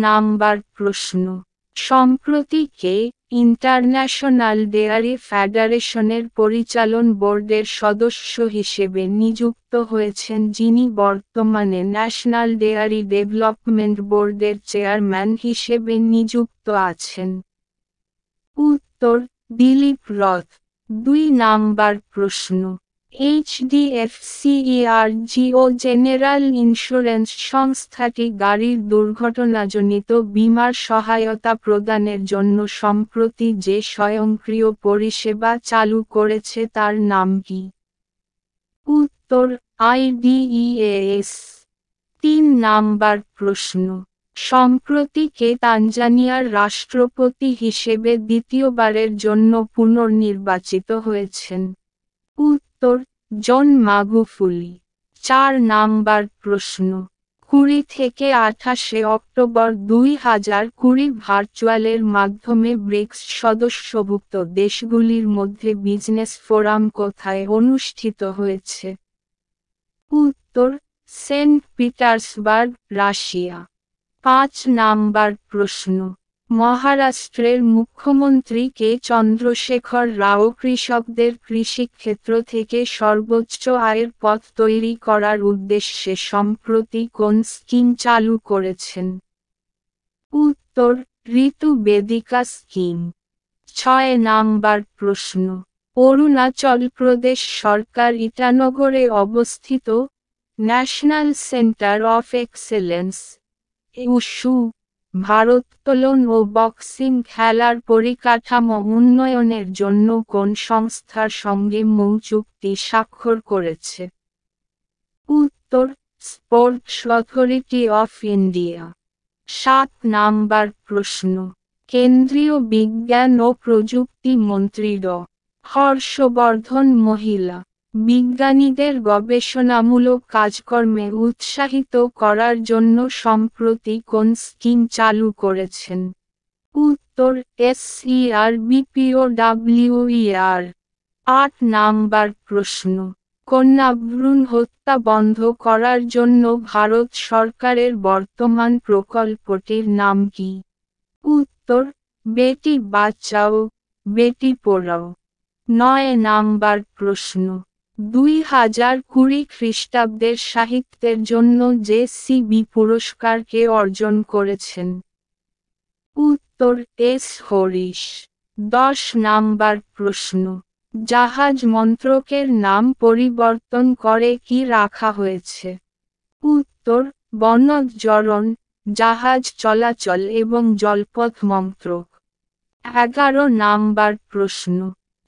Number প্রশ্ন, সম্প্রতি কে international dairy ফেডারেশনের পরিচালন বোর্ডের সদস্য হিসেবে নিযুক্ত হয়েছেন, যিনি বর্তমানে ন্যাশনাল ডেয়ারি ডেভেলপমেন্ট বোর্ডের চেয়ারম্যান হিসেবে নিযুক্ত আছেন? উত্তর, দিলীপ রথ। 2 নাম্বার প্রশ্ন, এইচডিএফসি-ও জেনারেল ইন্স্যুরেন্স সংস্থাটি গাড়ির দুর্ঘটনাজনিত বীমার সহায়তা প্রদানের জন্য সম্প্রতি যে স্বয়ংক্রিয় পরিষেবা চালু করেছে তার নাম কি? উত্তর, আইডিইএএস। 3 নাম্বার প্রশ্ন, সম্প্রতি কে তানজানিয়ার রাষ্ট্রপতি হিসেবে দ্বিতীয়বারের জন্য পুনর্নির্বাচিত হয়েছেন? উত্তর, জন মাগুফুলি। 4 নাম্বার প্রশ্ন, 20 থেকে 28 অক্টোবর 2020 ভার্চুয়ালের মাধ্যমে ব্রিক্স সদস্যভুক্ত দেশগুলির মধ্যে বিজনেস ফোরাম কোথায় অনুষ্ঠিত হয়েছে? উত্তর, সেন্ট পিটার্সবার্গ, রাশিয়া। 5 নাম্বার প্রশ্ন, মহারাষ্ট্রের মুখ্যমন্ত্রী কে চন্দ্রশেখর রাও কৃষকদের কৃষিক্ষেত্র থেকে সর্বোচ্চ আয়ের পথ তৈরি করার উদ্দেশ্যে সম্প্রতি কোন স্কিম চালু করেছেন? উত্তর, ঋতু বেদিকা স্কিম। 6 নাম্বার প্রশ্ন, অরুণাচল প্রদেশ সরকার ইটানগরে অবস্থিত national centre of excellence wushu ভারোত্তোলন ও বক্সিং খেলার পরিকাঠামো উন্নয়নের জন্য কোন সংস্থার সঙ্গে চুক্তি স্বাক্ষর করেছে? উত্তর, sports authority of India. 7 number প্রশ্ন, কেন্দ্রীয় বিজ্ঞান ও প্রযুক্তি মন্ত্রী ড. হর্ষবর্ধন মহিলা বিজ্ঞানীদের গবেষণামূলক কাজকর্মে উৎসাহিত করার জন্য সম্প্রতি কোন স্কিম চালু করেছেন? উত্তর, SERBPOWER। 8 নাম্বার প্রশ্ন, কন্যা ভ্রূণ হত্যা বন্ধ করার জন্য ভারত সরকারের বর্তমান প্রকল্পটির নাম কি? উত্তর, বেটি বাঁচাও বেটি পড়াও। 9 নাম্বার প্রশ্ন, 2020 খ্রিস্টাব্দের সাহিত্যের জন্য যে সিবি পুরস্কার কে অর্জন করেছেন? উত্তর, এস হরিশ। 10 নাম্বার প্রশ্ন, জাহাজ মন্ত্রকের নাম পরিবর্তন করে কি রাখা হয়েছে? উত্তর, বনজরণ, জাহাজ চলাচল এবং জলপথ মন্ত্রক। 11 নাম্বার প্রশ্ন,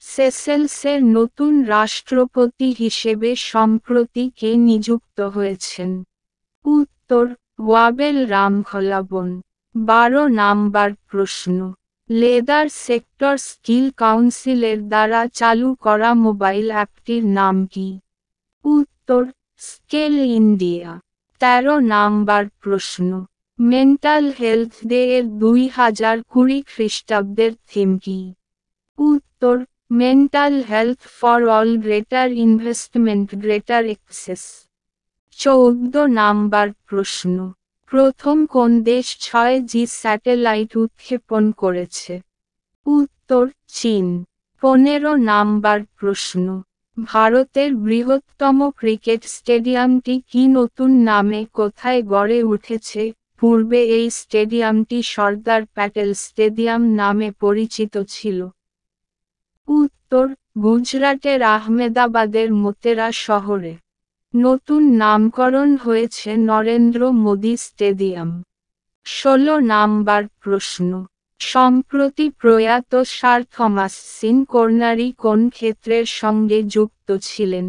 সেসেলসের নতুন রাষ্ট্রপতি হিসেবে সম্প্রতি কে নিযুক্ত হয়েছেন? উত্তর, ওয়াবেল রামখলাবন। 12 নাম্বার প্রশ্ন, লেদার সেক্টর স্কিল কাউন্সিলের দ্বারা চালু করা মোবাইল অ্যাপটির নাম কি? উত্তর, স্কেল ইন্ডিয়া। 13 নাম্বার প্রশ্ন, মেন্টাল হেলথ ডে এর 2020 খ্রিস্টাব্দের থিম কি? উত্তর, mental health for all, greater investment, greater access. 14 number প্রশ্ন, প্রথম কোন দেশ 6G স্যাটেলাইট উৎক্ষেপণ করেছে? উত্তর, চীন। 15 নাম্বার প্রশ্ন, ভারতের বৃহত্তম ক্রিকেট স্টেডিয়ামটি কি নতুন নামে কোথায় গড়ে উঠেছে? পূর্বে এই স্টেডিয়ামটি সর্দার প্যাটেল স্টেডিয়াম নামে পরিচিত ছিল। উত্তর, গুজরাটের আহমেদাবাদের মোতেরা শহরে। নতুন নামকরণ হয়েছে নরেন্দ্র মোদী স্টেডিয়াম। 16 নাম্বার প্রশ্ন, সম্প্রতি প্রয়াত স্যার থমাস সিন কর্নারি কোন ক্ষেত্রের সঙ্গে যুক্ত ছিলেন?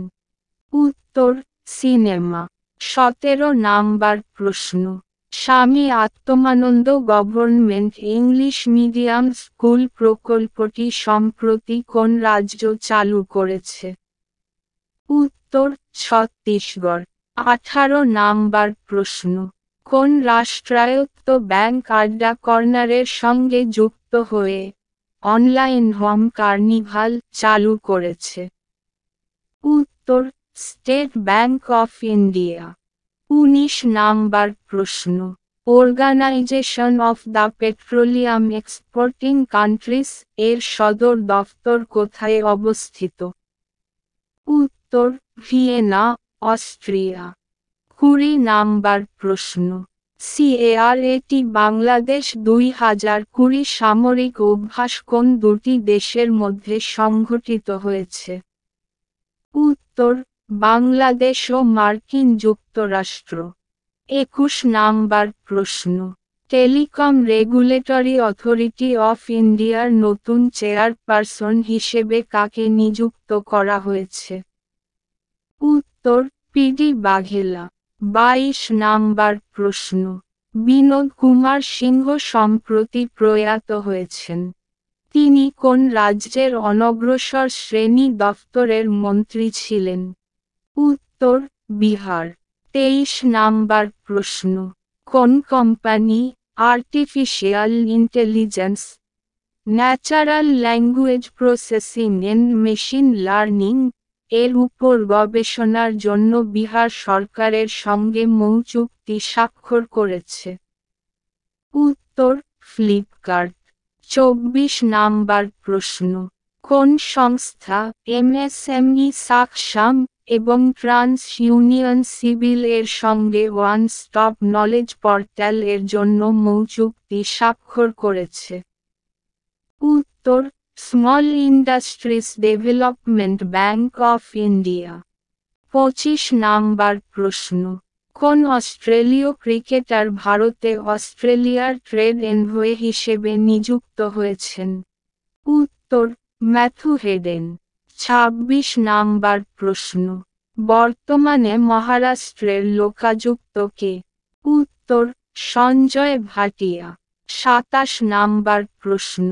উত্তর, সিনেমা। 17 নাম্বার প্রশ্ন, স্বামী Atmananda government English medium school প্রকল্পটি সম্প্রতি কোন রাজ্য চালু করেছে? উত্তর, ছত্তিশগড়। 18 নাম্বার প্রশ্ন, কোন রাষ্ট্রায়ত্ত ব্যাংক আড্ডা কর্নারের সঙ্গে যুক্ত হয়ে অনলাইন হোম কার্নিভাল চালু করেছে? উত্তর, State Bank of India. 19 number প্রশ্ন, Organization of the Petroleum Exporting Countries এর সদর দফতর কোথায় অবস্থিত? উত্তর, ভিয়েনা, অস্ট্রিয়া। 20 নাম্বার প্রশ্ন। সিএআরএটি বাংলাদেশ 2020 সামরিক অভ্যাস কোন দুটি দেশের মধ্যে সংঘটিত হয়েছে? উত্তর, বাংলাদেশ ও মার্কিন যুক্তরাষ্ট্র। 21 নাম্বার প্রশ্ন। টেলিকম রেগুলেটরি অথরিটি অফ ইন্ডিয়ার নতুন চেয়ারপারসন হিসেবে কাকে নিযুক্ত করা হয়েছে? উত্তর, পিডি বাঘেলা। 22 নাম্বার প্রশ্ন। বিনোদ কুমার সিংহ সম্প্রতি প্রয়াত হয়েছেন। তিনি কোন রাজ্যের অনগ্রসর শ্রেণী দফতরের মন্ত্রী ছিলেন? উত্তর, বিহার। 23 নাম্বার প্রশ্ন। কোন company artificial intelligence, natural language processing and machine learning এর উপর গবেষণার জন্য বিহার সরকারের সঙ্গে চুক্তি স্বাক্ষর করেছে? উত্তর, ফ্লিপকার্ট। 24 নাম্বার প্রশ্ন। কোন সংস্থা এমএসএমই সাকসাম এবং ট্রান্স ইউনিয়ন সিভিল এর সঙ্গে ওয়ান স্টপ নলেজ পোর্টাল এর জন্য চুক্তি স্বাক্ষর করেছে? উত্তর, small industries development bank of India. 25 number প্রশ্ন। কোন অস্ট্রেলীয় ক্রিকেটার ভারতে অস্ট্রেলিয়ার ট্রেড এনভয় হিসেবে নিযুক্ত হয়েছেন? উত্তর, ম্যাথু হেডেন। 26 নাম্বার প্রশ্ন। বর্তমানে মহারাষ্ট্রের লোকাযুক্ত কে? উত্তর, সঞ্জয় ভাটিয়া। 27 নাম্বার প্রশ্ন।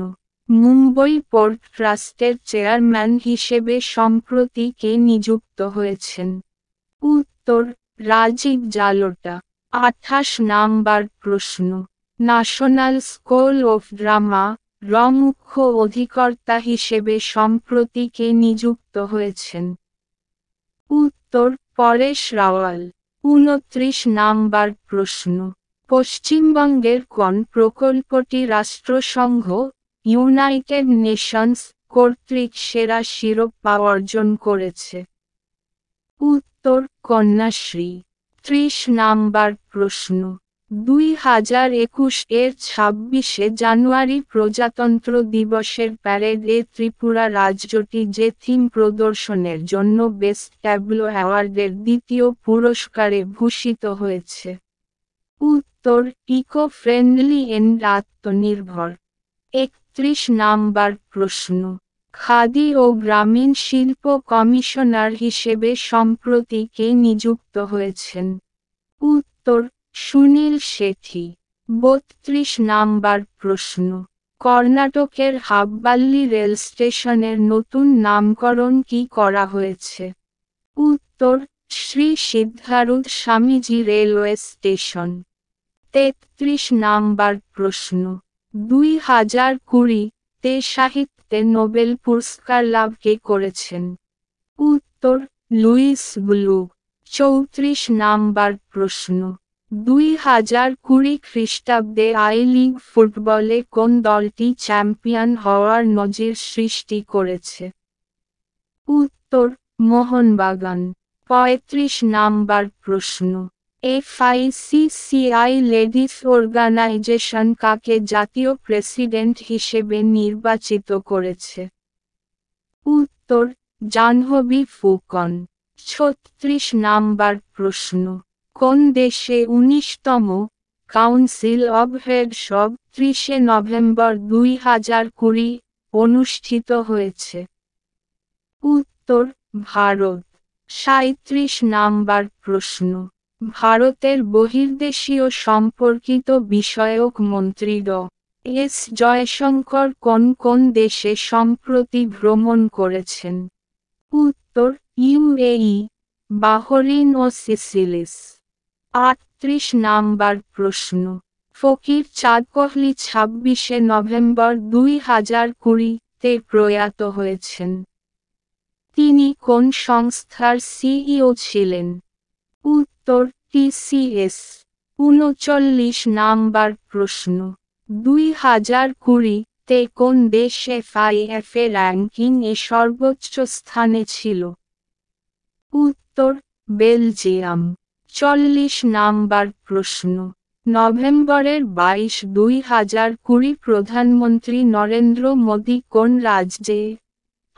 মুম্বই পোর্ট ট্রাস্টের চেয়ারম্যান হিসেবে সম্প্রতি কে নিযুক্ত হয়েছেন? উত্তর, রাজীব জালোটা। 28 নাম্বার প্রশ্ন। ন্যাশনাল স্কুল অফ ড্রামা র মুখ্য অধিকর্তা হিসেবে সম্প্রতি কে নিযুক্ত হয়েছেন? উত্তর, পরেশ রাওয়াল। 29 নাম্বার প্রশ্ন। পশ্চিমবঙ্গের কোন প্রকল্পটি রাষ্ট্রসংঘ ইউনাইটেড নেশনস কর্তৃক সেরা শিরোপা অর্জন করেছে? উত্তর, কন্যাশ্রী। 30 নাম্বার প্রশ্ন। 2021 এর 26শে জানুয়ারি প্রজাতন্ত্র দিবসের প্যারেডে ত্রিপুরা রাজ্যটি যে থিম প্রদর্শনের জন্য বেস্ট ট্যাবলো অ্যাওয়ার্ডের দ্বিতীয় পুরস্কারে ভূষিত হয়েছে? উত্তর, ইকো ফ্রেন্ডলি এন্ড আত্মনির্ভর। 31 নাম্বার প্রশ্ন। খাদি ও গ্রামীণ শিল্প কমিশনার হিসেবে সম্প্রতি কে নিযুক্ত হয়েছেন? উত্তর, সুনীল শেঠি। 32 নাম্বার প্রশ্ন। কর্ণাটকের হাব্বাল্লি রেল স্টেশনের নতুন নামকরণ কি করা হয়েছে? উত্তর, Shri Siddharoodha Swamiji railway station. 33 number প্রশ্ন। 2020-তে সাহিত্যে নোবেল পুরস্কার লাভ কে করেছেন? উত্তর, লুইস গ্লুক। 34 নাম্বার প্রশ্ন। 2020 খ্রিস্টাব্দে আই লিগ ফুটবলে কোন দলটি চ্যাম্পিয়ন হওয়ার নজির সৃষ্টি করেছে? উত্তর, মোহনবাগান। 35 নাম্বার প্রশ্ন। এফআইসিসিআই লেডিস অর্গানাইজেশন কাকে জাতীয় প্রেসিডেন্ট হিসেবে নির্বাচিত করেছে? উত্তর, জাহ্নবী ফুকন। 36 নাম্বার প্রশ্ন। কোন দেশে 19তম council of heads of 30 November 2020 অনুষ্ঠিত হয়েছে? উত্তর, ভারত। 37 নাম্বার প্রশ্ন। ভারতের বহির্দেশীয় সম্পর্কিত বিষয়ক মন্ত্রী ড এস জয়শঙ্কর কোন কোন দেশে সম্প্রতি ভ্রমণ করেছেন? উত্তর, ইউএই, বাহরিন ও সিসিলিস। 38 নাম্বার প্রশ্ন। ফকির চাঁদ কোহলি 26 নভেম্বর 2020-তে প্রয়াত হয়েছেন। তিনি কোন সংস্থার সিইও ছিলেন? উত্তর, টিসিএস। ৩৯ নাম্বার প্রশ্ন ২০২০-তে কোন দেশ FIFA র্যাঙ্কিং এ সর্বোচ্চ স্থানে ছিল? উত্তর বেলজিয়াম। ৪০ নাম্বার প্রশ্ন নভেম্বরের ২২, ২০২০ প্রধানমন্ত্রী নরেন্দ্র মোদী কোন রাজ্যে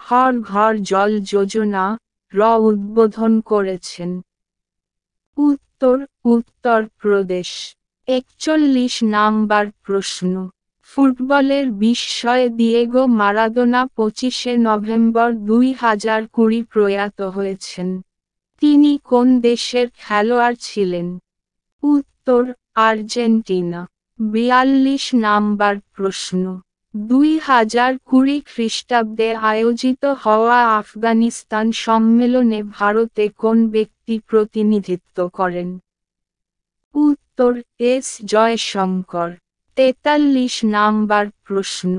হর ঘর জল যোজনা উদ্বোধন করেছেন? উত্তর উত্তর প্রদেশ। ৪১ নাম্বার প্রশ্ন ফুটবলের বিস্ময় দিয়েগো মারাদোনা ২৫শে নভেম্বর ২০২০ প্রয়াত হয়েছেন। তিনি কোন দেশের খেলোয়াড় ছিলেন? উত্তর আর্জেন্টিনা। ৪২ নাম্বার প্রশ্ন ২০২০ খ্রিস্টাব্দে আয়োজিত হওয়া আফগানিস্তান সম্মেলনে ভারতে কোন ব্যক্তি প্রতিনিধিত্ব করেন? উত্তর এস জয়শঙ্কর। ৪৩ নাম্বার প্রশ্ন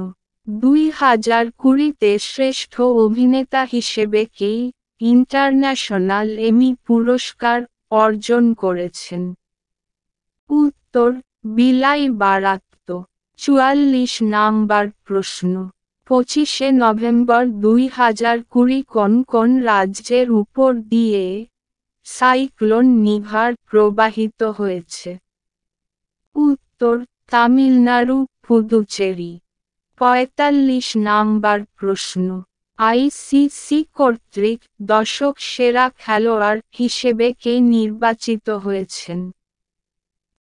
২০২০-তে শ্রেষ্ঠ অভিনেতা হিসেবে কে ইন্টারন্যাশনাল এমি পুরস্কার অর্জন করেছেন? উত্তর বিলাই বারাত্ত। ৪৪ নাম্বার প্রশ্ন ২৫শে নভেম্বর ২০২০ কোন কোন রাজ্যের উপর দিয়ে সাইক্লোন নিভার প্রবাহিত হয়েছে? উত্তর তামিলনাড়ু, পুদুচেরি। ৪৫ নাম্বার প্রশ্ন আইসিসি কর্তৃক দশক সেরা খেলোয়াড় হিসেবে কে নির্বাচিত হয়েছেন?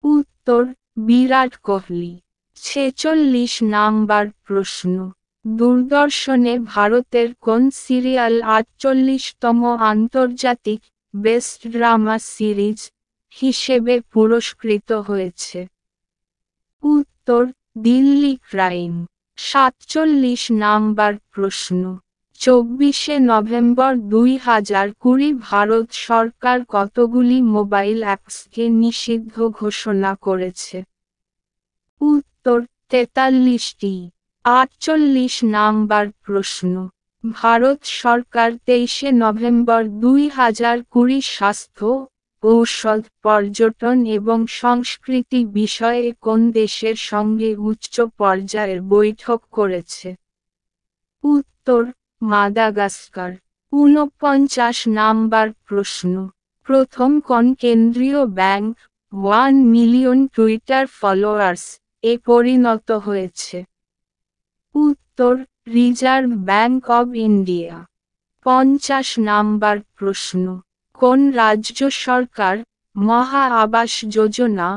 উত্তর বিরাট কোহলি। ৪৬ নাম্বার প্রশ্ন দূরদর্শনে ভারতের কোন সিরিয়াল ৪৮তম আন্তর্জাতিক বেস্ট ড্রামা সিরিজ হিসেবে পুরস্কৃত হয়েছে? উত্তর দিল্লি ক্রাইম। ৪৭ নাম্বার প্রশ্ন ২৪শে নভেম্বর ২০২০ ভারত সরকার কতগুলি মোবাইল অ্যাপসকে নিষিদ্ধ ঘোষণা করেছে? উত্তর ৪৩টি। ৪৮ নাম্বার প্রশ্ন ভারত সরকার ২৩শে নভেম্বর ২০২০ স্বাস্থ্য, ঔষধ, পর্যটন এবং সংস্কৃতি বিষয়ে কোন দেশের সঙ্গে উচ্চ পর্যায়ের বৈঠক করেছে? উত্তর মাদাগাস্কার। ৪৯ নাম্বার প্রশ্ন প্রথম কোন কেন্দ্রীয় ব্যাংক ১ মিলিয়ন টুইটার ফলোয়ার্স এ পরিণত হয়েছে? উত্তর reserve bank of India. ৫০ number প্রশ্ন কোন রাজ্য সরকার মহা আবাস যোজনা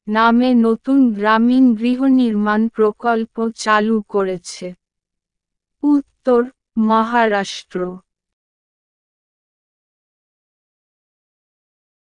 নামে নতুন গ্রামীণ গৃহনির্মাণ প্রকল্প চালু করেছে? উত্তর মহারাষ্ট্র।